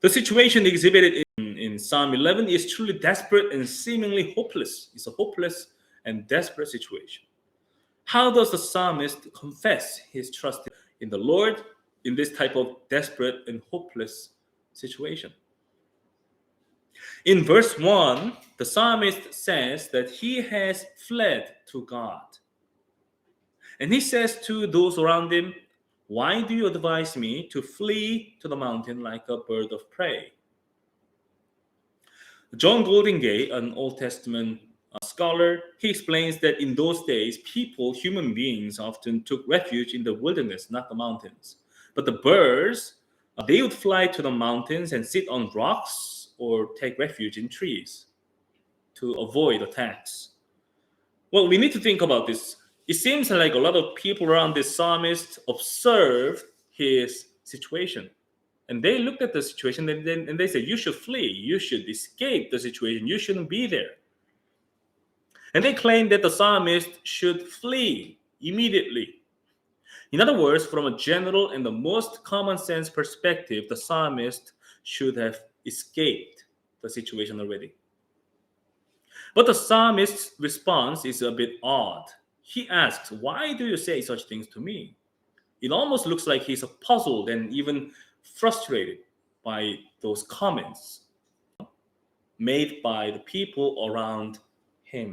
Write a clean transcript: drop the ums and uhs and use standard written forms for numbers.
The situation exhibited in Psalm 11 is truly desperate and seemingly hopeless. It's a hopeless and desperate situation. How does the psalmist confess his trust in the Lord in this type of desperate and hopeless situation? In verse 1, the psalmist says that he has fled to God. And he says to those around him, "Why do you advise me to flee to the mountain like a bird of prey?" John Goldingay, an Old Testament scholar, he explains that in those days, human beings, often took refuge in the wilderness, not the mountains. But the birds, they would fly to the mountains and sit on rocks or take refuge in trees to avoid attacks. Well, we need to think about this. It seems like a lot of people around this psalmist observed his situation. And they looked at the situation and they said, "You should flee. You should escape the situation. You shouldn't be there." And they claimed that the psalmist should flee immediately. In other words, from a general and the most common sense perspective, the psalmist should have escaped the situation already. But the psalmist's response is a bit odd. He asks, "Why do you say such things to me?" It almost looks like he's puzzled and even frustrated by those comments made by the people around him.